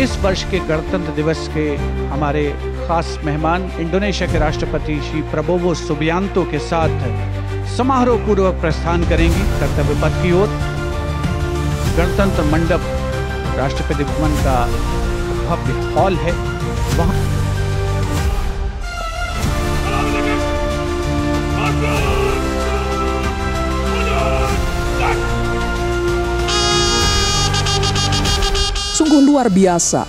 इस वर्ष के गणतंत्र दिवस के हमारे खास मेहमान इंडोनेशिया के राष्ट्रपति श्री प्रबोवो सुबियांतो के साथ समारोह पूर्वक प्रस्थान करेंगी कर्तव्य पथ की ओर। गणतंत्र मंडप राष्ट्रपति भवन का भव्य हॉल है, वहां sungguh luar biasa.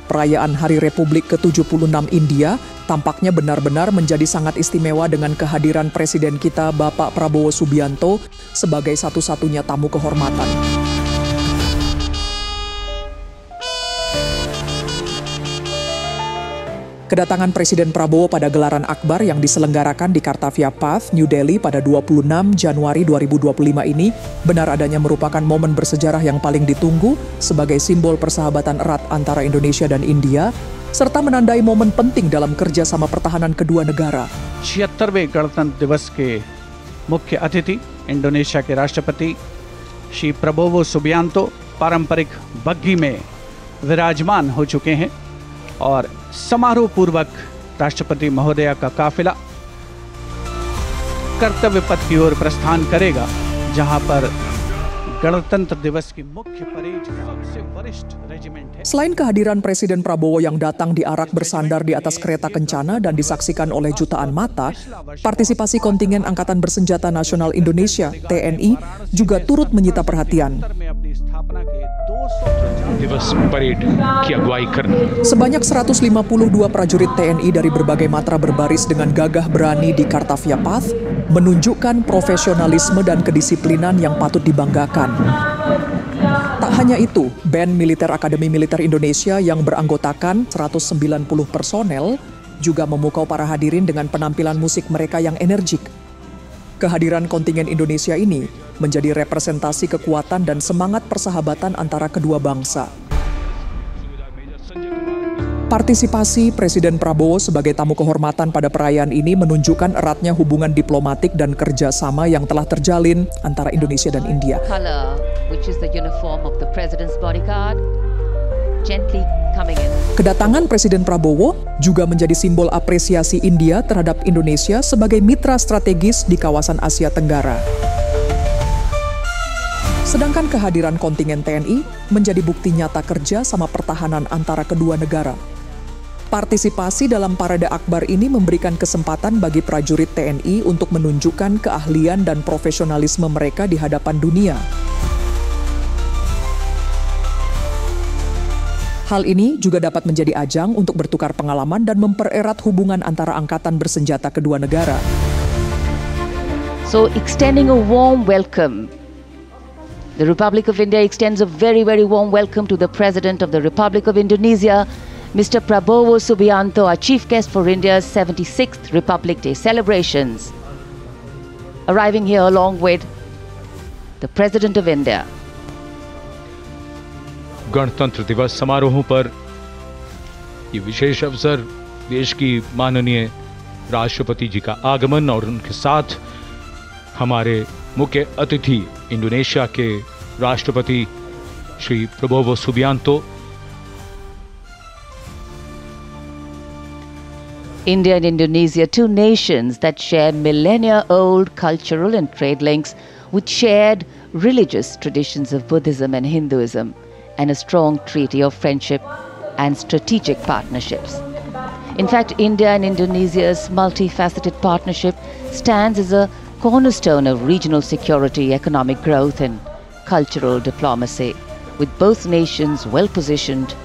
Perayaan Hari Republik ke-76 India tampaknya benar-benar menjadi sangat istimewa dengan kehadiran Presiden kita Bapak Prabowo Subianto sebagai satu-satunya tamu kehormatan. Kedatangan Presiden Prabowo pada gelaran akbar yang diselenggarakan di Kartavia Path, New Delhi pada 26 Januari 2025 ini benar adanya merupakan momen bersejarah yang paling ditunggu sebagai simbol persahabatan erat antara Indonesia dan India, serta menandai momen penting dalam kerjasama pertahanan kedua negara. 76वें गणतंत्र दिवस के मुख्य अतिथि Indonesia के राष्ट्रपति Shri Prabowo Subianto पारंपरिक बग्घी में विराजमान हो चुके हैं और समारोह पूर्वक राष्ट्रपति महोदया का काफिला कर्तव्य पथ की ओर प्रस्थान करेगा, जहां पर गणतंत्र दिवस की मुख्य परेड सबसे वरिष्ठ रेजिमेंट है। Selain kehadiran Presiden Prabowo yang datang diarak bersandar di atas kereta kencana dan disaksikan oleh jutaan mata, partisipasi kontingen Angkatan Bersenjata Nasional Indonesia (TNI) juga turut menyita perhatian. Sebanyak 152 prajurit TNI dari berbagai matra berbaris dengan gagah berani di Kartavia Path menunjukkan profesionalisme dan kedisiplinan yang patut dibanggakan. Tak hanya itu, band militer Akademi Militer Indonesia yang beranggotakan 190 personel juga memukau para hadirin dengan penampilan musik mereka yang energik. Kehadiran kontingen Indonesia ini menjadi representasi kekuatan dan semangat persahabatan antara kedua bangsa. Partisipasi Presiden Prabowo sebagai tamu kehormatan pada perayaan ini menunjukkan eratnya hubungan diplomatik dan kerjasama yang telah terjalin antara Indonesia dan India. Color, which is the uniform of the President's bodyguard, gently coming in. Kedatangan Presiden Prabowo juga menjadi simbol apresiasi India terhadap Indonesia sebagai mitra strategis di kawasan Asia Tenggara. Sedangkan kehadiran kontingen TNI menjadi bukti nyata kerja sama pertahanan antara kedua negara. Partisipasi dalam parade akbar ini memberikan kesempatan bagi prajurit TNI untuk menunjukkan keahlian dan profesionalisme mereka di hadapan dunia. Hal ini juga dapat menjadi ajang untuk bertukar pengalaman dan mempererat hubungan antara angkatan bersenjata kedua negara. So, extending a warm welcome. The Republic of India extends a very, very warm welcome to the President of the Republic of Indonesia, Mr. Prabowo Subianto, our chief guest for India's 76th Republic Day celebrations, arriving here along with the President of India. गणतंत्र दिवस समारोहों पर ये विशेष अवसर देश की माननीय राष्ट्रपति जी का आगमन और उनके साथ हमारे मुख्य अतिथि इंडोनेशिया के राष्ट्रपति Shri Prabowo Subianto. India and Indonesia, two nations that share millennia-old cultural and trade links with shared religious traditions of Buddhism and Hinduism, and a strong treaty of friendship and strategic partnerships. In fact, India and Indonesia's multifaceted partnership stands as a cornerstone of regional security, economic growth, and cultural diplomacy, with both nations well positioned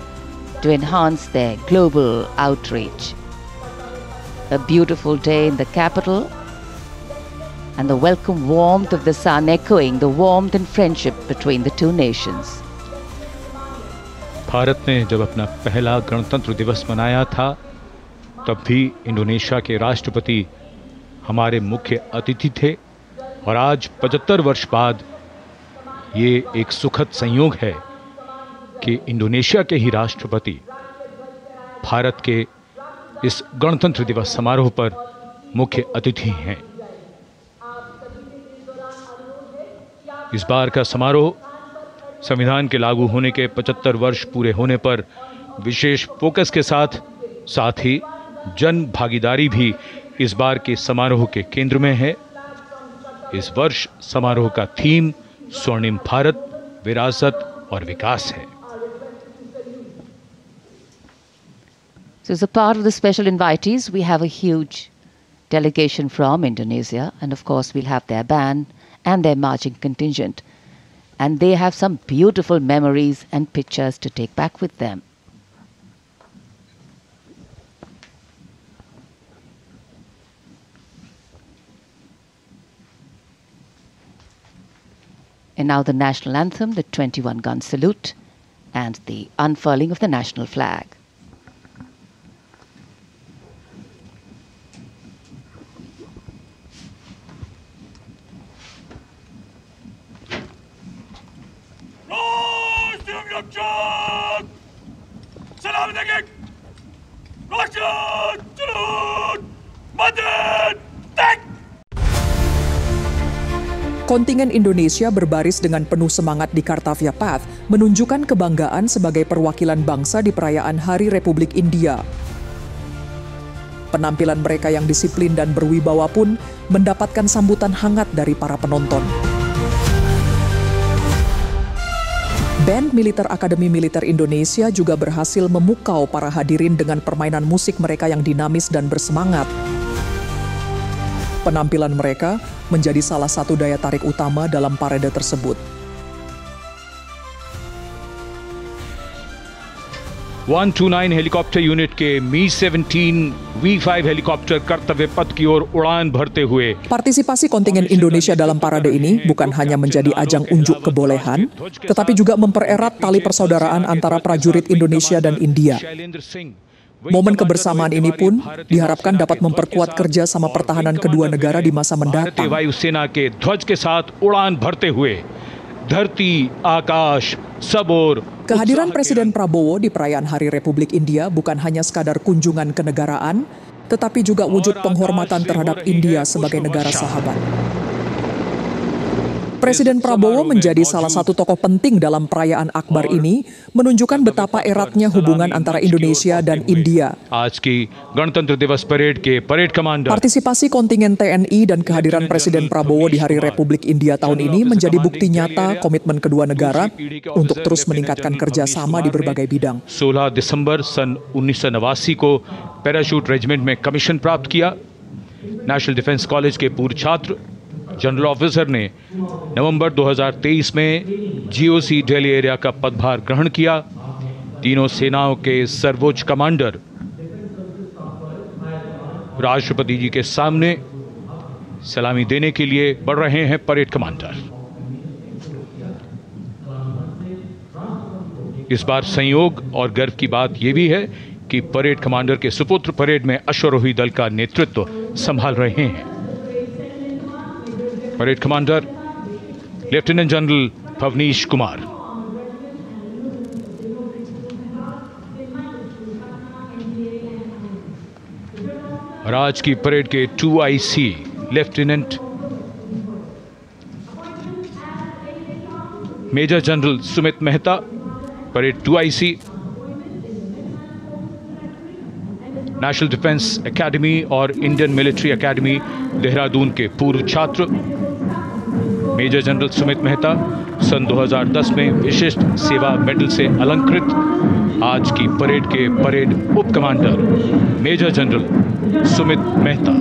to enhance their global outreach. A beautiful day in the capital, and the welcome warmth of the sun echoing the warmth and friendship between the two nations. Bharat ने जब अपना पहला गणतंत्र दिवस मनाया था, तब भी इंडोनेशिया के राष्ट्रपति हमारे मुख्य अतिथि थे, और आज 75 वर्ष बाद ये एक सुखद संयोग है कि इंडोनेशिया के ही राष्ट्रपति भारत के इस गणतंत्र दिवस समारोह पर मुख्य अतिथि हैं। इस बार का समारोह संविधान के लागू होने के 75 वर्ष पूरे होने पर विशेष फोकस के साथ ही जन भागीदारी भी इस बार के समारोह के केंद्र में है। इस वर्ष समारोह का थीम स्वर्णिम भारत, विरासत और विकास है। So as a part of the special invitees, we have a huge delegation from Indonesia, and of course we'll have their band and their marching contingent. And they have some beautiful memories and pictures to take back with them. And now the national anthem, the 21-gun salute, and the unfurling of the national flag. Kontingen Indonesia berbaris dengan penuh semangat di Kartavia Path menunjukkan kebanggaan sebagai perwakilan bangsa di perayaan Hari Republik India. Penampilan mereka yang disiplin dan berwibawa pun mendapatkan sambutan hangat dari para penonton. Band Militer Akademi Militer Indonesia juga berhasil memukau para hadirin dengan permainan musik mereka yang dinamis dan bersemangat. Penampilan mereka menjadi salah satu daya tarik utama dalam parade tersebut. 129 helicopter unit के Mi-17 V5 helicopter कर्तव्य पथ की ओर उड़ान भरते हुए. Partisipasi kontingen Indonesia dalam parade ini bukan hanya menjadi ajang unjuk kebolehan, tetapi juga mempererat tali persaudaraan antara prajurit Indonesia dan India. Momen kebersamaan ini pun diharapkan dapat memperkuat kerjasama pertahanan kedua negara di masa mendatang. वायुसेना के ध्वज के साथ उड़ान भरते हुए धरती, आकाश, सब ओर. Kehadiran Presiden Prabowo di perayaan Hari Republik India bukan hanya sekadar kunjungan kenegaraan, tetapi juga wujud penghormatan terhadap India sebagai negara sahabat. Presiden Prabowo menjadi salah satu tokoh penting dalam perayaan Akbar ini, menunjukkan betapa eratnya hubungan antara Indonesia dan India. Partisipasi kontingen TNI dan kehadiran Presiden Prabowo di Hari Republik India tahun ini menjadi bukti nyata komitmen kedua negara untuk terus meningkatkan kerjasama di berbagai bidang. 16 दिसंबर सन 1989 को parachute regiment में commission प्राप्त किया. National defence college के पूर्व छात्र general officer ने नवंबर 2023 में GOC Delhi area का पदभार ग्रहण किया. तीनों सेनाओं के सर्वोच्च कमांडर राष्ट्रपति जी के सामने सलामी देने के लिए बढ़ रहे हैं परेड कमांडर. इस बार संयोग और गर्व की बात यह भी है कि परेड कमांडर के सुपुत्र परेड में अश्वारोही दल का नेतृत्व संभाल रहे हैं. Parade commander lieutenant general Bhavnish Kumar. और आज की परेड के 2IC lieutenant major general Sumit Mehta, parade 2IC. National Defence Academy और इंडियन मिलिट्री एकेडमी देहरादून के पूर्व छात्र मेजर जनरल सुमित मेहता सन 2010 में विशिष्ट सेवा मेडल से अलंकृत. आज की परेड के परेड उप commander major general Sumit Mehta.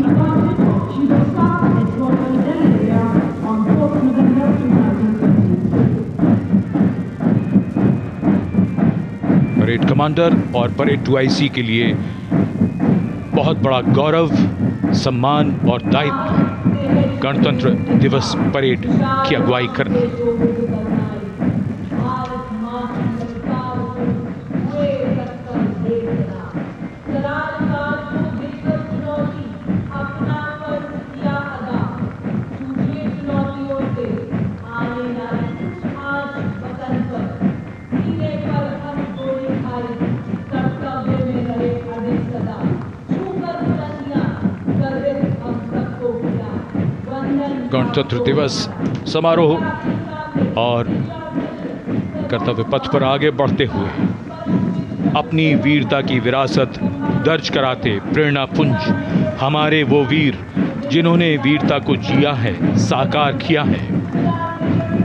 Parade commander और परेड 2IC के लिए बहुत बड़ा गौरव, सम्मान और दायित्व गणतंत्र दिवस परेड की अगुवाई करना. गणतंत्र दिवस समारोह और कर्तव्य पथ पर आगे बढ़ते हुए अपनी वीरता की विरासत दर्ज कराते प्रेरणा पुंज हमारे वो वीर जिन्होंने वीरता को जिया है, साकार किया है।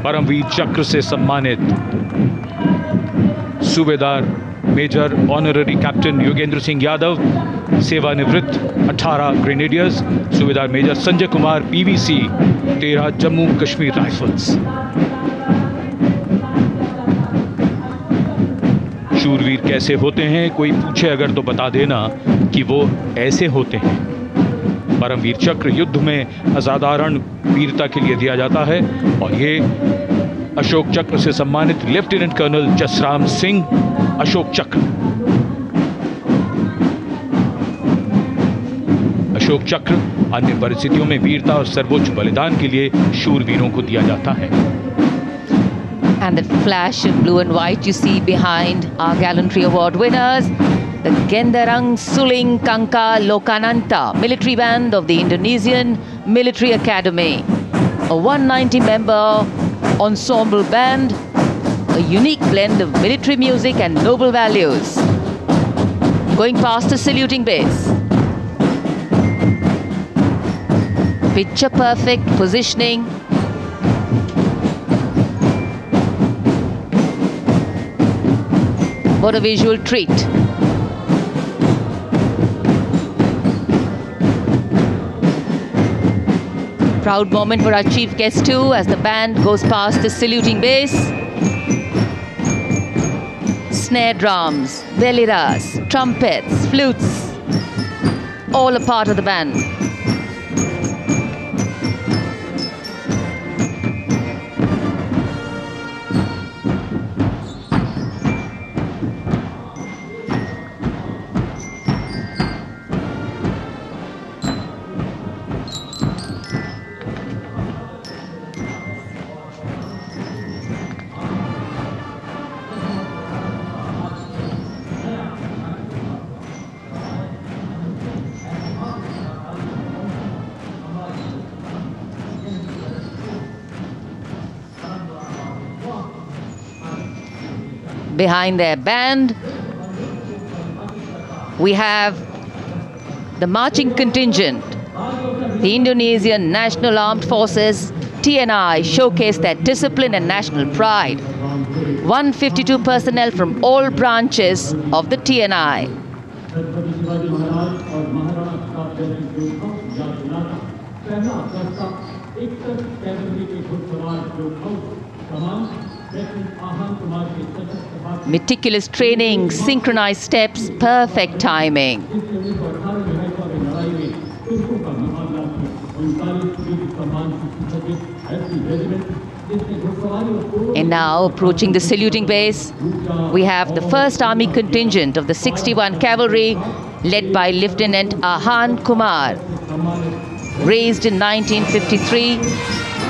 परमवीर चक्र से सम्मानित सूबेदार major honorary captain Yogendra Singh Yadav, सेवानिवृत्त 18 ग्रेनेडियर्स, सूबेदार major Sanjay Kumar PVC 13 Jammu Kashmir Rifles. शूरवीर कैसे होते हैं, कोई पूछे अगर तो बता देना कि वो ऐसे होते हैं। परमवीर चक्र युद्ध में असाधारण वीरता के लिए दिया जाता है और ये अशोक चक्र से सम्मानित लेफ्टिनेंट कर्नल जसराम सिंह अशोक चक्र। अशोक चक्र अन्य परिस्थितियों में वीरता और सर्वोच्च बलिदान के लिए शूरवीरों को दिया जाता है। And that flash in blue and white you see behind our gallantry award winners, the Gendarang Suling Kangka Lokananta military band of the Indonesian Military Academy, a 190-member ensemble band, a unique blend of military music and noble values. Going past the saluting base. Picture perfect positioning. What a visual treat. Proud moment for our chief guest too as the band goes past the saluting base. Snare drums, veliras, trumpets, flutes, all a part of the band. Behind their band, we have the marching contingent. The Indonesian National Armed Forces, TNI, showcase their discipline and national pride. 152 personnel from all branches of the TNI. Meticulous training, synchronized steps, perfect timing. And now, approaching the saluting base, we have the 1st Army contingent of the 61 Cavalry, led by Lieutenant Ahan Kumar. Raised in 1953,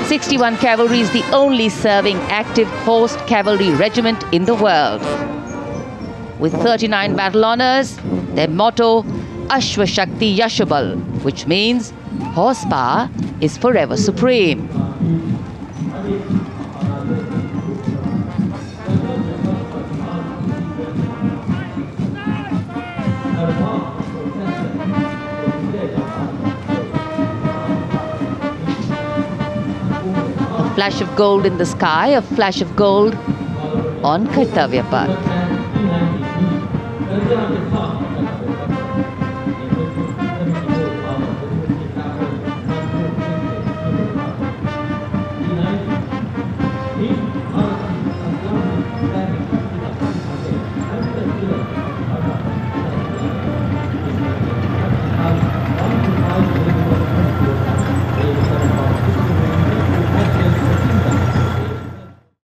61 Cavalry is the only serving active horsed cavalry regiment in the world. With 39 battle honors, their motto, Ashwa Shakti Yashabal, which means horsepower is forever supreme. A flash of gold in the sky, a flash of gold on Kartavya Path.